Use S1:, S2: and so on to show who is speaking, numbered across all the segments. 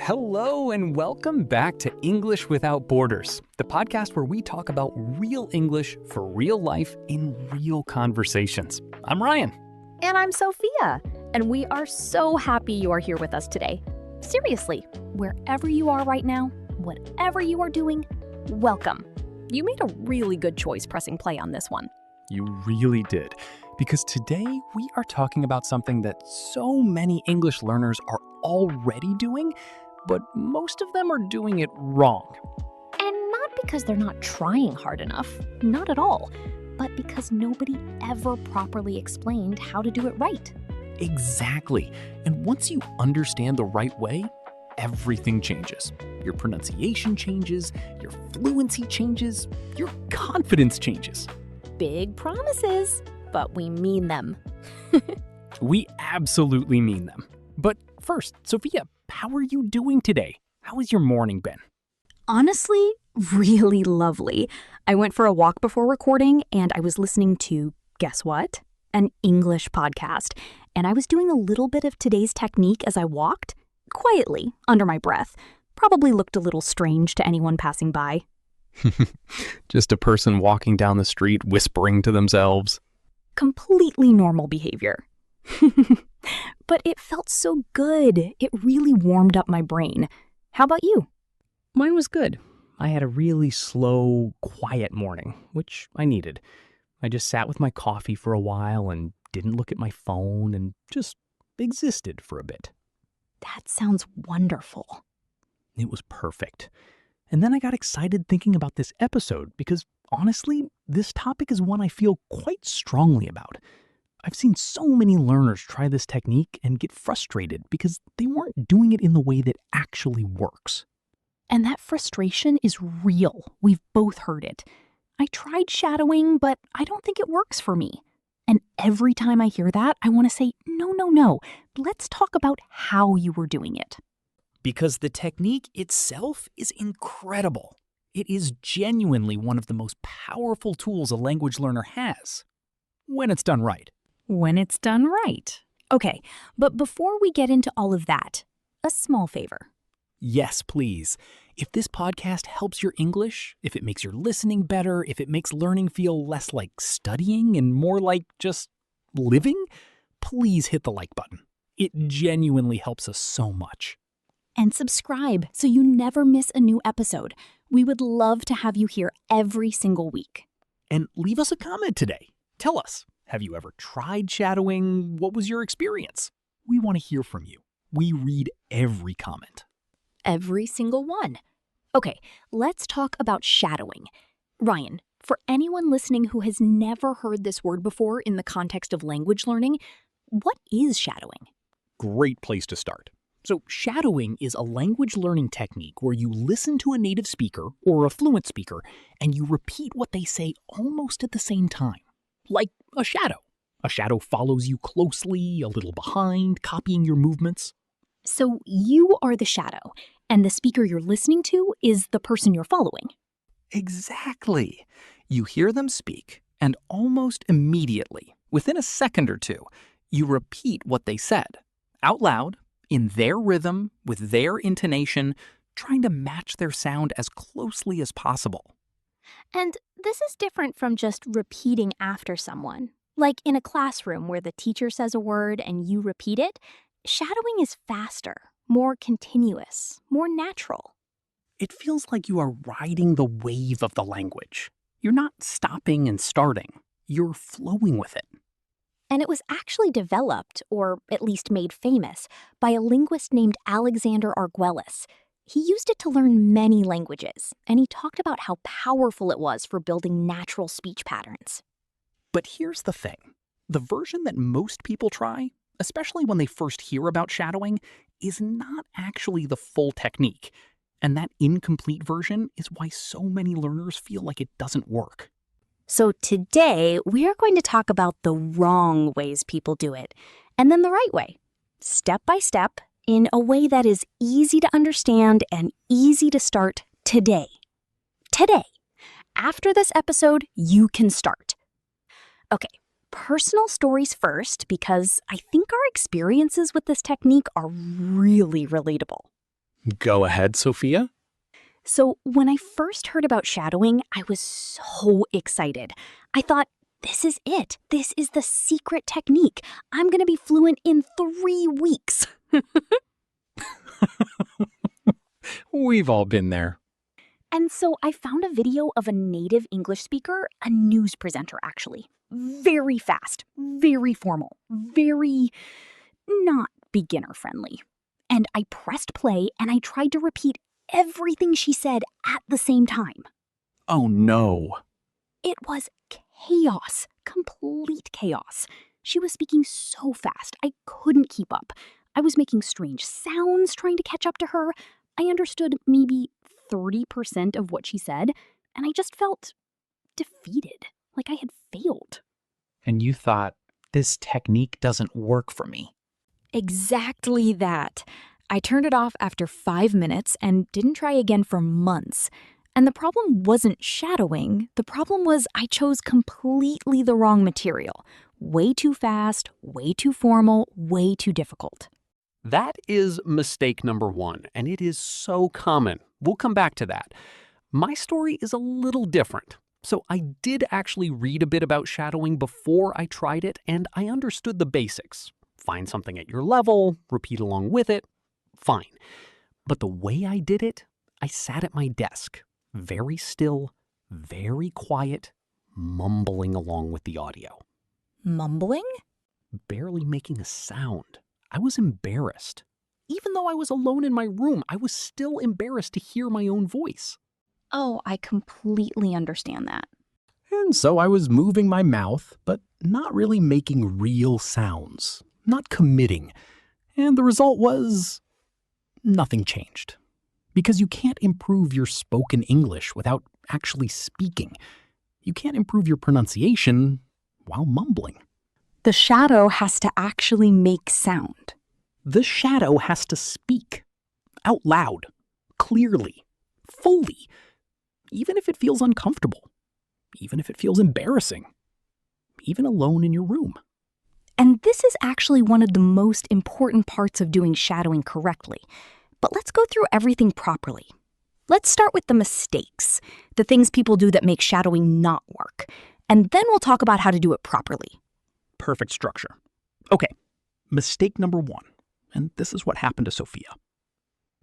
S1: Hello and welcome back to English Without Borders, the podcast where we talk about real English for real life in real conversations. I'm Ryan.
S2: And I'm Sophia. And we are so happy you are here with us today. Seriously, wherever you are right now, whatever you are doing, welcome. You made a really good choice pressing play on this one.
S1: You really did. Because today we are talking about something that so many English learners are already doing, but most of them are doing it wrong.
S2: And not because they're not trying hard enough, not at all, but because nobody ever properly explained how to do it right.
S1: Exactly. And once you understand the right way, everything changes. Your pronunciation changes, your fluency changes, your confidence changes.
S2: Big promises, but we mean them.
S1: We absolutely mean them. But first, Sophia, how are you doing today? How has your morning been?
S2: Honestly, really lovely. I went for a walk before recording and I was listening to, guess what? An English podcast. And I was doing a little bit of today's technique as I walked, quietly, under my breath. Probably looked a little strange to anyone passing by.
S1: Just a person walking down the street whispering to themselves.
S2: Completely normal behavior. But it felt so good. It really warmed up my brain. How about you?
S1: Mine was good. I had a really slow, quiet morning, which I needed. I just sat with my coffee for a while and didn't look at my phone and just existed for a bit.
S2: That sounds wonderful.
S1: It was perfect. And then I got excited thinking about this episode because, honestly, this topic is one I feel quite strongly about. I've seen so many learners try this technique and get frustrated because they weren't doing it in the way that actually works.
S2: And that frustration is real. We've both heard it. I tried shadowing, but I don't think it works for me. And every time I hear that, I want to say, no. Let's talk about how you were doing it.
S1: Because the technique itself is incredible. It is genuinely one of the most powerful tools a language learner has, when it's done right.
S2: When it's done right. Okay, but before we get into all of that, a small favor.
S1: Yes, please. If this podcast helps your English, if it makes your listening better, if it makes learning feel less like studying and more like just living, please hit the like button. It genuinely helps us so much.
S2: And subscribe so you never miss a new episode. We would love to have you here every single week.
S1: And leave us a comment today. Tell us, have you ever tried shadowing? What was your experience? We want to hear from you. We read every comment.
S2: Every single one. Okay, let's talk about shadowing. Ryan, for anyone listening who has never heard this word before in the context of language learning, what is shadowing?
S1: Great place to start. So shadowing is a language learning technique where you listen to a native speaker or a fluent speaker and you repeat what they say almost at the same time. Like a shadow. A shadow follows you closely, a little behind, copying your movements.
S2: So you are the shadow, and the speaker you're listening to is the person you're following.
S1: Exactly. You hear them speak, and almost immediately, within a second or two, you repeat what they said, out loud, in their rhythm, with their intonation, trying to match their sound as closely as possible.
S2: And this is different from just repeating after someone. Like in a classroom where the teacher says a word and you repeat it, shadowing is faster, more continuous, more natural.
S1: It feels like you are riding the wave of the language. You're not stopping and starting. You're flowing with it.
S2: And it was actually developed, or at least made famous, by a linguist named Alexander Arguelles. He used it to learn many languages, and he talked about how powerful it was for building natural speech patterns.
S1: But here's the thing. The version that most people try, especially when they first hear about shadowing, is not actually the full technique. And that incomplete version is why so many learners feel like it doesn't work.
S2: So today, we are going to talk about the wrong ways people do it, and then the right way, step by step, in a way that is easy to understand and easy to start today. Today. After this episode, you can start. Okay, personal stories first, because I think our experiences with this technique are really relatable.
S1: Go ahead, Sophia.
S2: So, when I first heard about shadowing, I was so excited. I thought, this is it. This is the secret technique. I'm going to be fluent in 3 weeks.
S1: We've all been there.
S2: And so I found a video of a native English speaker, a news presenter actually. Very fast, very formal, very not beginner friendly. And I pressed play and I tried to repeat everything she said at the same time.
S1: Oh no.
S2: It was chaos, complete chaos. She was speaking so fast, I couldn't keep up. I was making strange sounds trying to catch up to her. I understood maybe 30% of what she said, and I just felt defeated, like I had failed.
S1: And you thought, this technique doesn't work for me.
S2: Exactly that. I turned it off after 5 minutes and didn't try again for months. And the problem wasn't shadowing. The problem was I chose completely the wrong material. Way too fast, way too formal, way too difficult.
S3: That is mistake number 1, and it is so common. We'll come back to that. My story is a little different. So I did actually read a bit about shadowing before I tried it, and I understood the basics. Find something at your level, repeat along with it, fine. But the way I did it, I sat at my desk, very still, very quiet, mumbling along with the audio.
S2: Mumbling?
S3: Barely making a sound. I was embarrassed. Even though I was alone in my room, I was still embarrassed to hear my own voice.
S2: Oh, I completely understand that.
S1: And so I was moving my mouth, but not really making real sounds, not committing. And the result was nothing changed. Because you can't improve your spoken English without actually speaking. You can't improve your pronunciation while mumbling.
S2: The shadow has to actually make sound.
S1: The shadow has to speak out loud, clearly, fully, even if it feels uncomfortable, even if it feels embarrassing, even alone in your room.
S2: And this is actually one of the most important parts of doing shadowing correctly. But let's go through everything properly. Let's start with the mistakes, the things people do that make shadowing not work. And then we'll talk about how to do it properly.
S1: Perfect structure. Okay, mistake number 1, and this is what happened to Sophia.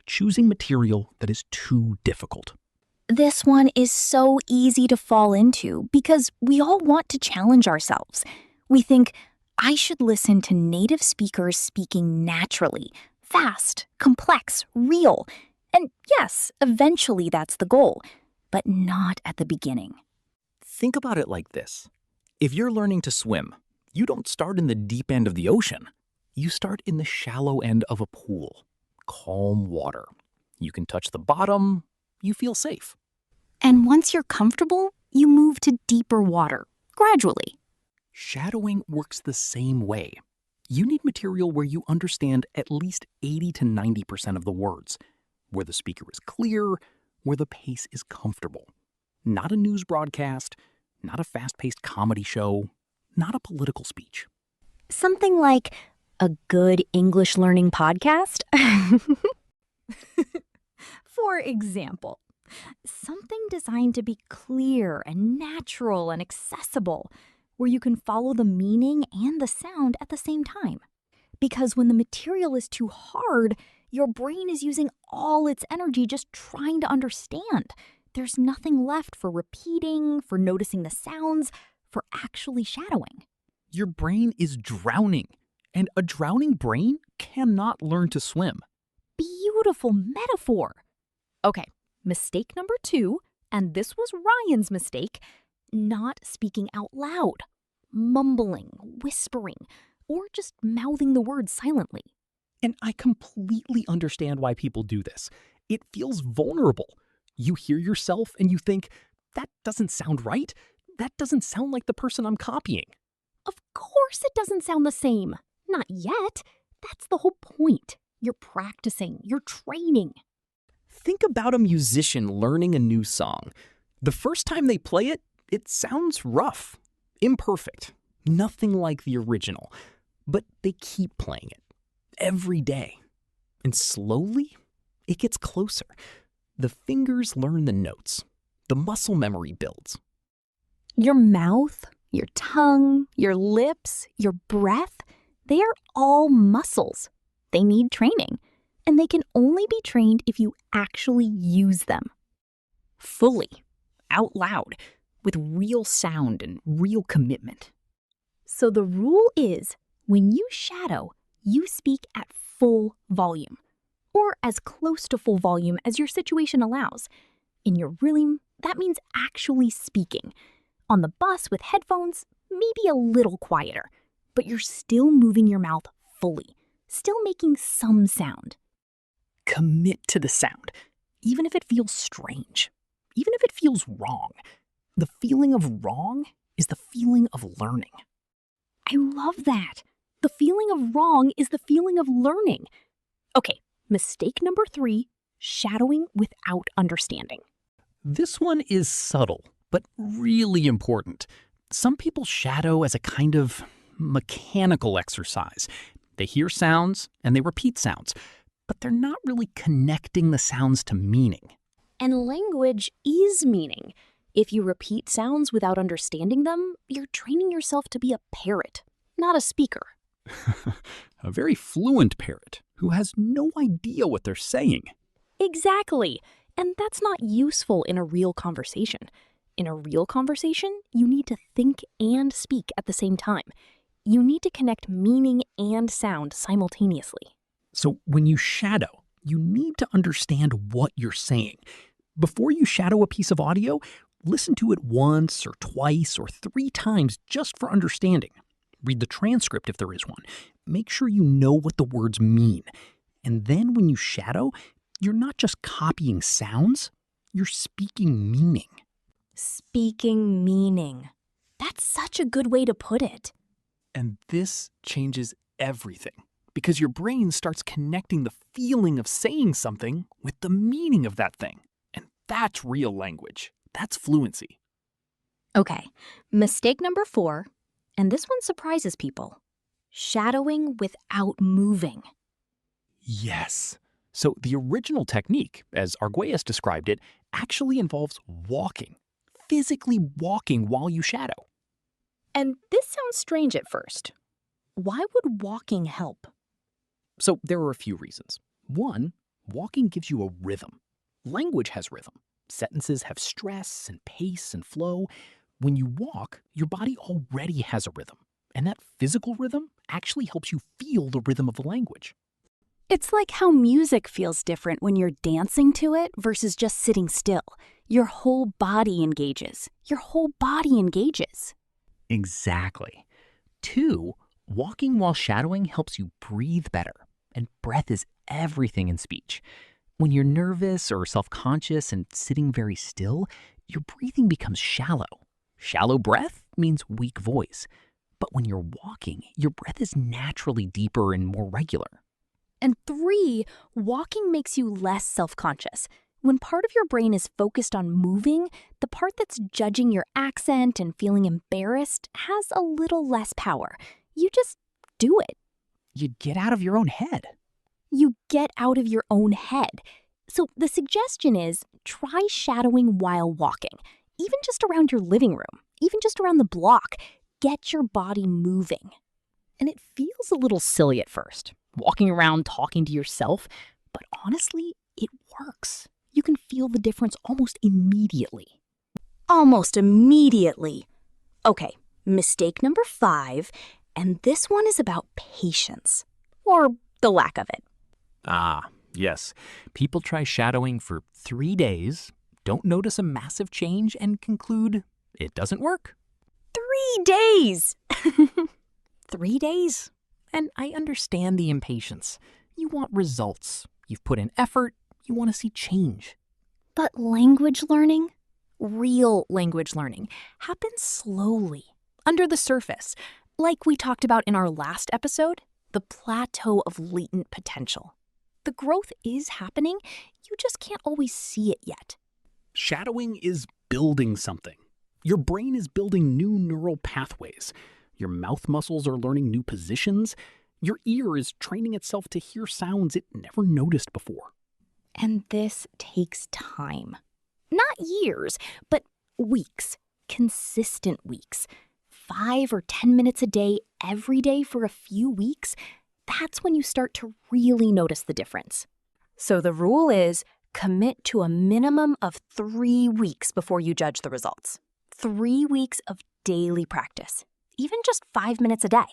S1: Choosing material that is too difficult.
S2: This one is so easy to fall into because we all want to challenge ourselves. We think, I should listen to native speakers speaking naturally, fast, complex, real. And yes, eventually that's the goal, but not at the beginning.
S4: Think about it like this. If you're learning to swim, you don't start in the deep end of the ocean. You start in the shallow end of a pool. Calm water. You can touch the bottom. You feel safe.
S2: And once you're comfortable, you move to deeper water, gradually.
S4: Shadowing works the same way. You need material where you understand at least 80 to 90% of the words, where the speaker is clear, where the pace is comfortable. Not a news broadcast, not a fast-paced comedy show, not a political speech.
S2: Something like a good English learning podcast? For example, something designed to be clear and natural and accessible, where you can follow the meaning and the sound at the same time. Because when the material is too hard, your brain is using all its energy just trying to understand. There's nothing left for repeating, for noticing the sounds, for actually shadowing.
S4: Your brain is drowning, and a drowning brain cannot learn to swim.
S2: Beautiful metaphor. Okay, mistake number 2, and this was Ryan's mistake, not speaking out loud, mumbling, whispering, or just mouthing the words silently.
S1: And I completely understand why people do this. It feels vulnerable. You hear yourself and you think, that doesn't sound right. That doesn't sound like the person I'm copying.
S2: Of course it doesn't sound the same. Not yet. That's the whole point. You're practicing. You're training.
S4: Think about a musician learning a new song. The first time they play it, it sounds rough, imperfect, nothing like the original. But they keep playing it every day. And slowly, It gets closer. The fingers learn the notes. The muscle memory builds.
S2: Your mouth, your tongue, your lips, your breath, they are all muscles. They need training, and they can only be trained if you actually use them.
S1: Fully, out loud, with real sound and real commitment.
S2: So the rule is, when you shadow, you speak at full volume, or as close to full volume as your situation allows. In your room, that means actually speaking. On the bus with headphones, maybe a little quieter, but you're still moving your mouth fully, still making some sound.
S1: Commit to the sound, even if it feels strange, even if it feels wrong. The feeling of wrong is the feeling of learning.
S2: I love that. The feeling of wrong is the feeling of learning. Okay, mistake number 3, shadowing without understanding.
S4: This one is subtle, but really important. Some people shadow as a kind of mechanical exercise. They hear sounds and they repeat sounds, but they're not really connecting the sounds to meaning.
S2: And language is meaning. If you repeat sounds without understanding them, you're training yourself to be a parrot, not a speaker.
S4: A very fluent parrot who has no idea what they're saying.
S2: Exactly. And that's not useful in a real conversation. In a real conversation, you need to think and speak at the same time. You need to connect meaning and sound simultaneously.
S4: So when you shadow, you need to understand what you're saying. Before you shadow a piece of audio, listen to it once or twice or 3 times just for understanding. Read the transcript if there is one. Make sure you know what the words mean. And then when you shadow, you're not just copying sounds, you're speaking meaning.
S2: Speaking meaning. That's such a good way to put it.
S3: And this changes everything because your brain starts connecting the feeling of saying something with the meaning of that thing. And that's real language. That's fluency.
S2: Okay, mistake number 4, and this one surprises people. Shadowing without moving.
S3: Yes. So the original technique, as Arguelles described it, actually involves walking, physically walking while you shadow.
S2: And this sounds strange at first. Why would walking help?
S4: So there are a few reasons. One, walking gives you a rhythm. Language has rhythm. Sentences have stress and pace and flow. When you walk, your body already has a rhythm. And that physical rhythm actually helps you feel the rhythm of the language.
S2: It's like how music feels different when you're dancing to it versus just sitting still. Your whole body engages. Your whole body engages.
S4: Exactly. 2, walking while shadowing helps you breathe better. And breath is everything in speech. When you're nervous or self-conscious and sitting very still, your breathing becomes shallow. Shallow breath means weak voice. But when you're walking, your breath is naturally deeper and more regular.
S2: And 3, walking makes you less self-conscious. When part of your brain is focused on moving, the part that's judging your accent and feeling embarrassed has a little less power. You just do it.
S4: You get out of your own head.
S2: You get out of your own head. So the suggestion is try shadowing while walking, even just around your living room, even just around the block. Get your body moving.
S1: And it feels a little silly at first, walking around talking to yourself, but honestly, it works. You can feel the difference almost immediately.
S2: Almost immediately. Okay, mistake number 5, and this one is about patience, or the lack of it.
S4: Ah, yes. People try shadowing for 3 days, don't notice a massive change, and conclude it doesn't work.
S2: 3 days!
S1: 3 days? And I understand the impatience. You want results. You've put in effort. You want to see change.
S2: But language learning?
S1: Real language learning happens slowly, under the surface. Like we talked about in our last episode, the plateau of latent potential. The growth is happening, you just can't always see it yet.
S4: Shadowing is building something. Your brain is building new neural pathways. Your mouth muscles are learning new positions. Your ear is training itself to hear sounds it never noticed before.
S2: And this takes time. Not years, but weeks. Consistent weeks. 5 or 10 minutes a day, every day for a few weeks. That's when you start to really notice the difference. So the rule is commit to a minimum of 3 weeks before you judge the results. 3 weeks of daily practice. Even just 5 minutes a day.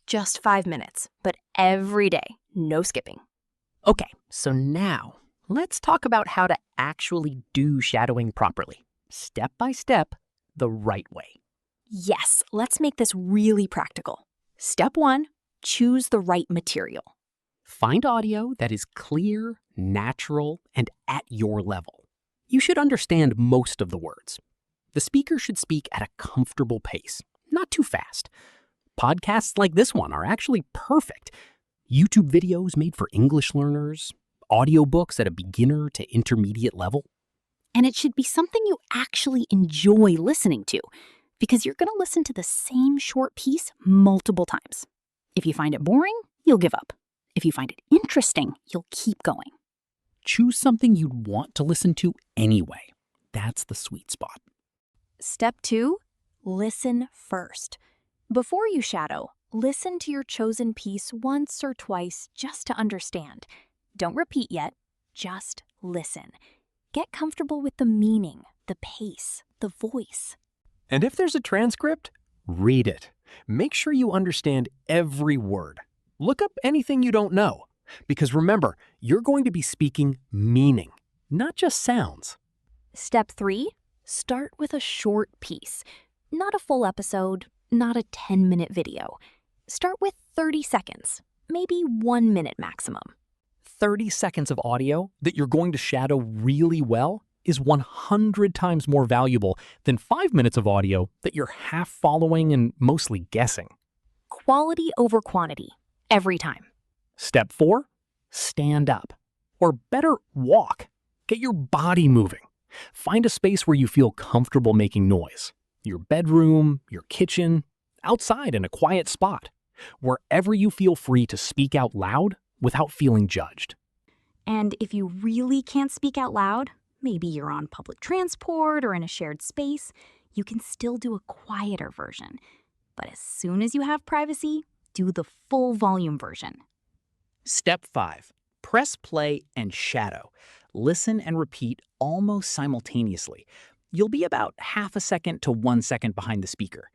S2: Just 5 minutes, but every day, no skipping.
S1: Okay, so now let's talk about how to actually do shadowing properly, step by step, the right way.
S2: Yes, let's make this really practical. Step 1, choose the right material.
S1: Find audio that is clear, natural, and at your level. You should understand most of the words. The speaker should speak at a comfortable pace, not too fast. Podcasts like this one are actually perfect. YouTube videos made for English learners, audiobooks at a beginner to intermediate level.
S2: And it should be something you actually enjoy listening to, because you're going to listen to the same short piece multiple times. If you find it boring, you'll give up. If you find it interesting, you'll keep going.
S1: Choose something you'd want to listen to anyway. That's the sweet spot.
S2: Step 2, listen first. Before you shadow, listen to your chosen piece once or twice just to understand. Don't repeat yet, just listen. Get comfortable with the meaning, the pace, the voice.
S3: And if there's a transcript, read it. Make sure you understand every word. Look up anything you don't know. Because remember, you're going to be speaking meaning, not just sounds.
S2: Step 3, start with a short piece. Not a full episode, not a 10-minute video. Start with 30 seconds, maybe 1 minute maximum.
S1: 30 seconds of audio that you're going to shadow really well is 100 times more valuable than 5 minutes of audio that you're half following and mostly guessing.
S2: Quality over quantity, every time.
S1: Step 4, stand up. Or better, walk. Get your body moving. Find a space where you feel comfortable making noise. Your bedroom, your kitchen, outside in a quiet spot. Wherever you feel free to speak out loud without feeling judged.
S2: And if you really can't speak out loud, maybe you're on public transport or in a shared space, you can still do a quieter version. But as soon as you have privacy, do the full volume version.
S4: Step 5. Press play and shadow. Listen and repeat almost simultaneously. You'll be about half a second to 1 second behind the speaker.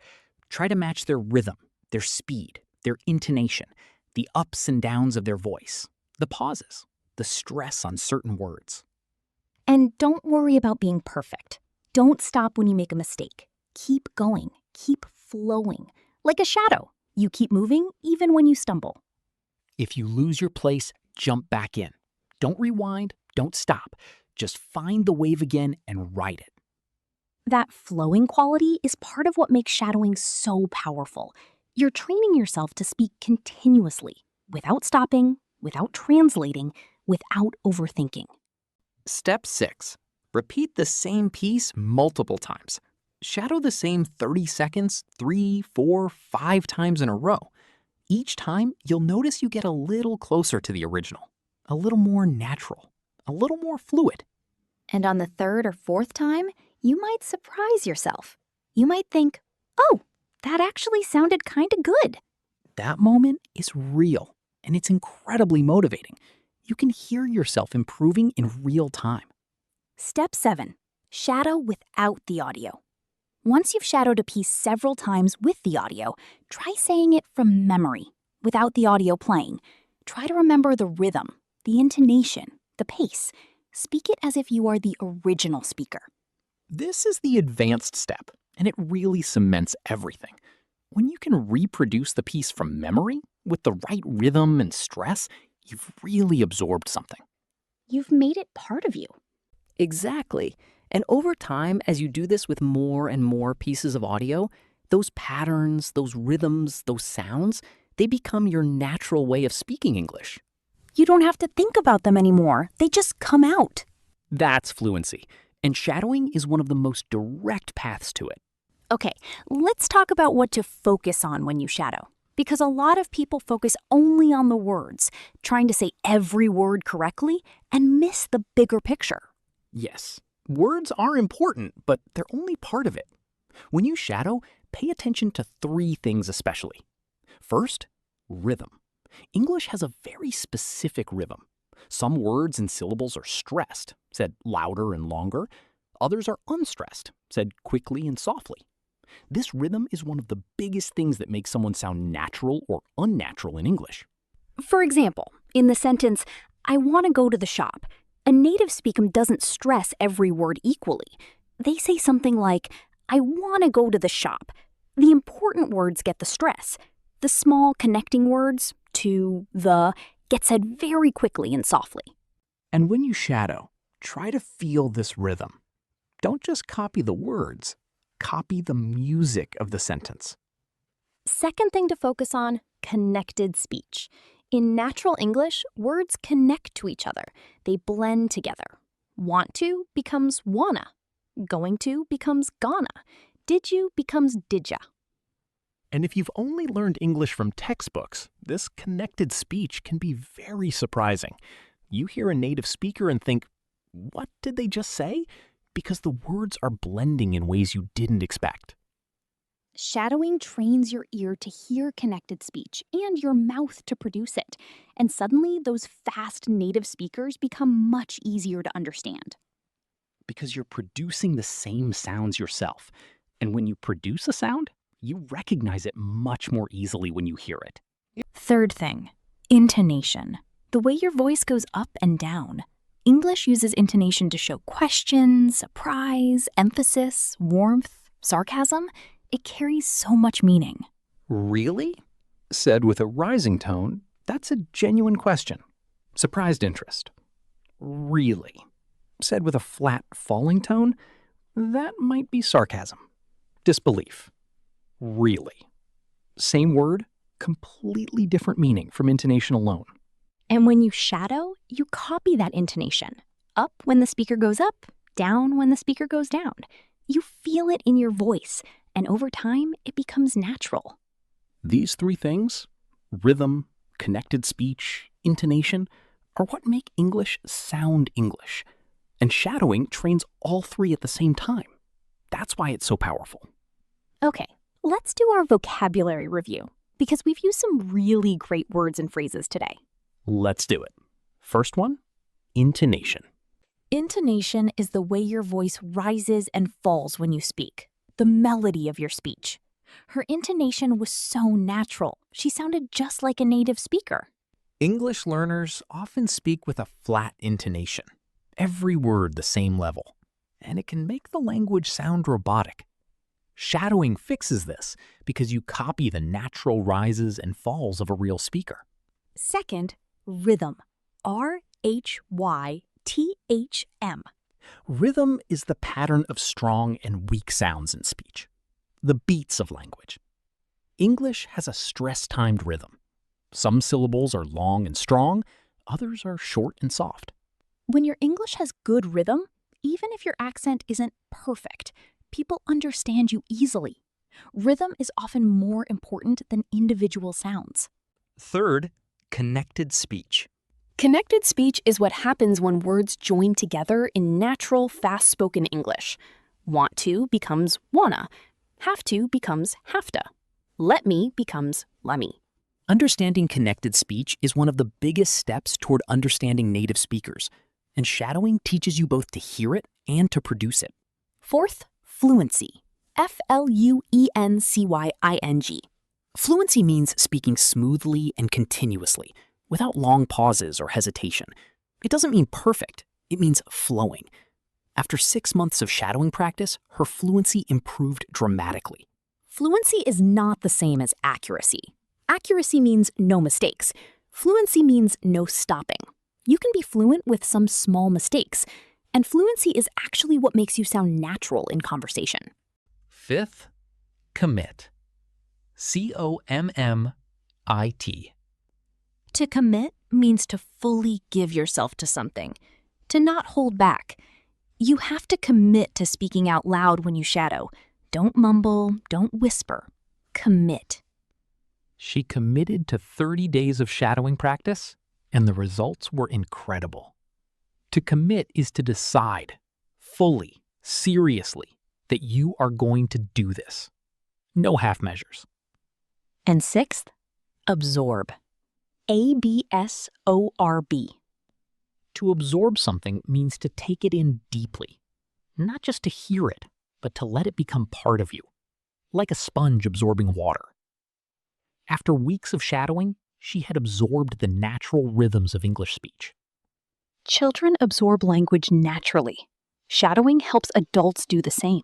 S4: Try to match their rhythm, their speed, their intonation, the ups and downs of their voice, the pauses, the stress on certain words.
S2: And don't worry about being perfect. Don't stop when you make a mistake. Keep going. Keep flowing. Like a shadow. You keep moving even when you stumble.
S4: If you lose your place, jump back in. Don't rewind, don't stop. Just find the wave again and ride it.
S2: That flowing quality is part of what makes shadowing so powerful. You're training yourself to speak continuously, without stopping, without translating, without overthinking.
S4: Step 6. Repeat the same piece multiple times. Shadow the same 30 seconds 3, 4, 5 times in a row. Each time, you'll notice you get a little closer to the original, a little more natural, a little more fluid.
S2: And on the 3rd or 4th time, you might surprise yourself. You might think, oh, that actually sounded kind of good.
S4: That moment is real, and it's incredibly motivating. You can hear yourself improving in real time.
S2: Step 7. Shadow without the audio. Once you've shadowed a piece several times with the audio, try saying it from memory, without the audio playing. Try to remember the rhythm, the intonation, the pace. Speak it as if you are the original speaker.
S4: This is the advanced step, and it really cements everything. When you can reproduce the piece from memory, with the right rhythm and stress, you've really absorbed something.
S2: You've made it part of you.
S1: Exactly. And over time, as you do this with more and more pieces of audio, those patterns, those rhythms, those sounds, they become your natural way of speaking English.
S2: You don't have to think about them anymore. They just come out.
S1: That's fluency. And shadowing is one of the most direct paths to it.
S2: Okay, let's talk about what to focus on when you shadow. Because a lot of people focus only on the words, trying to say every word correctly and miss the bigger picture.
S4: Yes, words are important, but they're only part of it. When you shadow, pay attention to 3 things especially. First, rhythm. English has a very specific rhythm. Some words and syllables are stressed, said louder and longer. Others are unstressed, said quickly and softly. This rhythm is one of the biggest things that makes someone sound natural or unnatural in English.
S2: For example, in the sentence, I want to go to the shop, a native speaker doesn't stress every word equally. They say something like, I want to go to the shop. The important words get the stress. The small connecting words, to, the, get said very quickly and softly.
S4: And when you shadow, try to feel this rhythm. Don't just copy the words, copy the music of the sentence.
S2: Second thing to focus on, connected speech. In natural English, words connect to each other. They blend together. Want to becomes wanna. Going to becomes gonna. Did you becomes didya.
S4: And if you've only learned English from textbooks, this connected speech can be very surprising. You hear a native speaker and think, what did they just say? Because the words are blending in ways you didn't expect.
S2: Shadowing trains your ear to hear connected speech and your mouth to produce it. And suddenly, those fast native speakers become much easier to understand.
S4: Because you're producing the same sounds yourself. And when you produce a sound, you recognize it much more easily when you hear it.
S2: Third thing, intonation. The way your voice goes up and down. English uses intonation to show question, surprise, emphasis, warmth, sarcasm. It carries so much meaning.
S4: Really? Said with a rising tone, that's a genuine question. Surprised interest. Really? Said with a flat, falling tone, that might be sarcasm. Disbelief. Really? Same word, completely different meaning from intonation alone.
S2: And when you shadow, you copy that intonation. Up when the speaker goes up, down when the speaker goes down. You feel it in your voice, and over time, it becomes natural.
S4: These 3 things, rhythm, connected speech, intonation, are what make English sound English. And shadowing trains all 3 at the same time. That's why it's so powerful.
S2: Okay, let's do our vocabulary review, because we've used some really great words and phrases today.
S4: Let's do it. First one, intonation.
S2: Intonation is the way your voice rises and falls when you speak, the melody of your speech. Her intonation was so natural. She sounded just like a native speaker.
S4: English learners often speak with a flat intonation, every word the same level, and it can make the language sound robotic. Shadowing fixes this because you copy the natural rises and falls of a real speaker.
S2: Second, rhythm. R-H-Y-T-H-M.
S4: Rhythm is the pattern of strong and weak sounds in speech, the beats of language. English has a stress-timed rhythm. Some syllables are long and strong, others are short and soft.
S2: When your English has good rhythm, even if your accent isn't perfect, people understand you easily. Rhythm is often more important than individual sounds.
S5: Third, connected speech.
S2: Connected speech is what happens when words join together in natural, fast-spoken English. Want to becomes wanna. Have to becomes have to. Let me becomes lemme.
S4: Understanding connected speech is one of the biggest steps toward understanding native speakers, and shadowing teaches you both to hear it and to produce it.
S2: Fourth, fluency. F-L-U-E-N-C-Y-I-N-G.
S4: Fluency means speaking smoothly and continuously, without long pauses or hesitation. It doesn't mean perfect, it means flowing. After 6 months of shadowing practice, her fluency improved dramatically.
S2: Fluency is not the same as accuracy. Accuracy means no mistakes. Fluency means no stopping. You can be fluent with some small mistakes, and fluency is actually what makes you sound natural in conversation.
S5: Fifth, commit. C-O-M-M-I-T.
S2: To commit means to fully give yourself to something, to not hold back. You have to commit to speaking out loud when you shadow. Don't mumble, don't whisper. Commit.
S4: She committed to 30 days of shadowing practice, and the results were incredible. To commit is to decide, fully, seriously, that you are going to do this. No half measures.
S2: And sixth, absorb. ABSORB.
S1: To absorb something means to take it in deeply, not just to hear it, but to let it become part of you, like a sponge absorbing water. After weeks of shadowing, she had absorbed the natural rhythms of English speech.
S2: Children absorb language naturally. Shadowing helps adults do the same.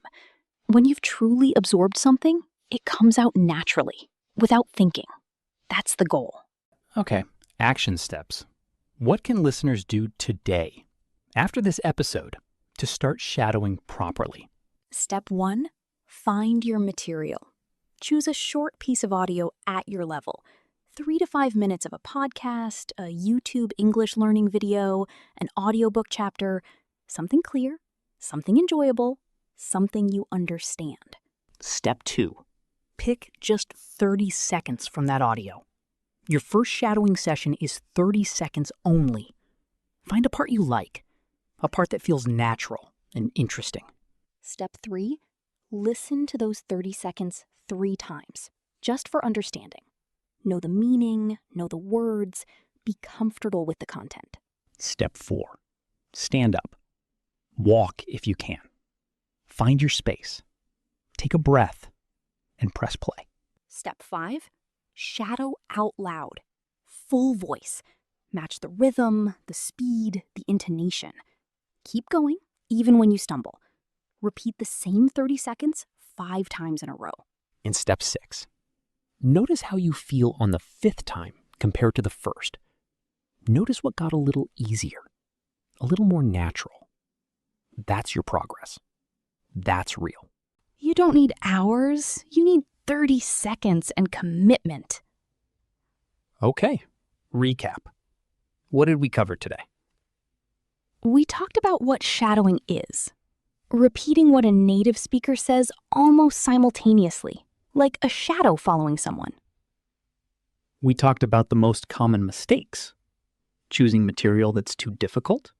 S2: When you've truly absorbed something, it comes out naturally, without thinking. That's the goal.
S4: Okay, action steps. What can listeners do today, after this episode, to start shadowing properly?
S2: Step 1, find your material. Choose a short piece of audio at your level. 3 to 5 minutes of a podcast, a YouTube English learning video, an audiobook chapter, something clear, something enjoyable, something you understand.
S1: Step 2, pick just 30 seconds from that audio. Your first shadowing session is 30 seconds only. Find a part you like, a part that feels natural and interesting.
S2: Step 3, listen to those 30 seconds 3 times, just for understanding. Know the meaning, know the words, be comfortable with the content.
S4: Step 4, stand up. Walk if you can. Find your space. Take a breath and press play.
S2: Step 5, shadow out loud. Full voice. Match the rhythm, the speed, the intonation. Keep going, even when you stumble. Repeat the same 30 seconds 5 times in a row.
S4: In step 6, notice how you feel on the 5th time compared to the first. Notice what got a little easier, a little more natural. That's your progress. That's real.
S2: You don't need hours. You need 30 seconds and commitment.
S4: Okay, recap. What did we cover today?
S2: We talked about what shadowing is. Repeating what a native speaker says almost simultaneously, like a shadow following someone.
S4: We talked about the most common mistakes. Choosing material that's too difficult,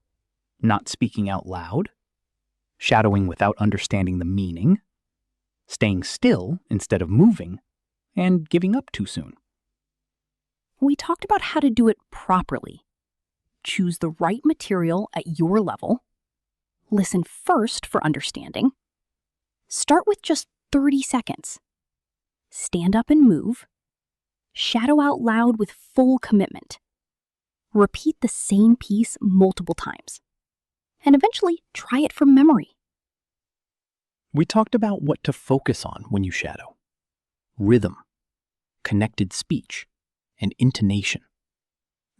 S4: not speaking out loud, shadowing without understanding the meaning, staying still instead of moving, and giving up too soon.
S2: We talked about how to do it properly. Choose the right material at your level. Listen first for understanding. Start with just 30 seconds. Stand up and move. Shadow out loud with full commitment. Repeat the same piece multiple times. And eventually try it from memory.
S4: We talked about what to focus on when you shadow. Rhythm, connected speech, and intonation.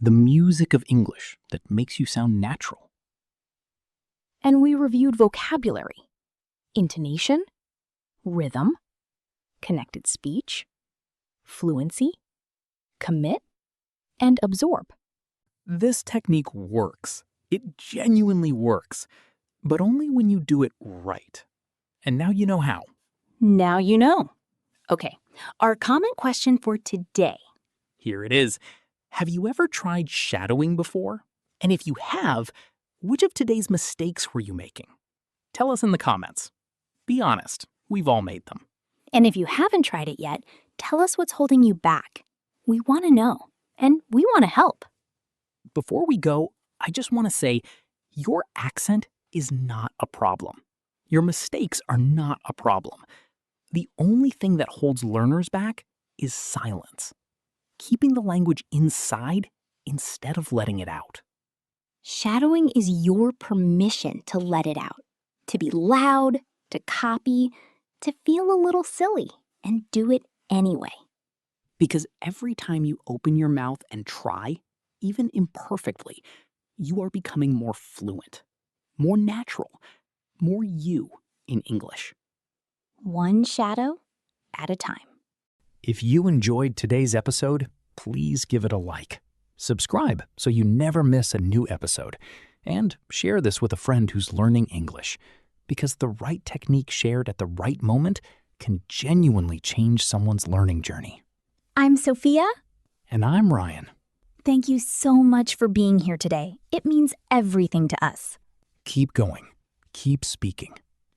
S4: The music of English that makes you sound natural.
S2: And we reviewed vocabulary, intonation, rhythm, connected speech, fluency, commit, and absorb.
S4: This technique works. It genuinely works, but only when you do it right. And now you know how.
S2: Now you know. Okay, our comment question for today.
S4: Here it is. Have you ever tried shadowing before? And if you have, which of today's mistakes were you making? Tell us in the comments. Be honest, we've all made them.
S2: And if you haven't tried it yet, tell us what's holding you back. We want to know, and we want to help.
S4: Before we go, I just want to say your accent is not a problem. Your mistakes are not a problem. The only thing that holds learners back is silence. Keeping the language inside instead of letting it out.
S2: Shadowing is your permission to let it out, to be loud, to copy, to feel a little silly, and do it anyway.
S1: Because every time you open your mouth and try, even imperfectly, you are becoming more fluent, more natural, more you in English.
S2: One shadow at a time.
S4: If you enjoyed today's episode, please give it a like. Subscribe so you never miss a new episode. And share this with a friend who's learning English, because the right technique shared at the right moment can genuinely change someone's learning journey.
S2: I'm Sophia.
S4: And I'm Ryan.
S2: Thank you so much for being here today. It means everything to us.
S4: Keep going. Keep speaking.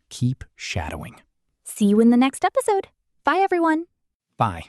S4: Keep shadowing.
S2: See you in the next episode. Bye, everyone.
S4: Bye.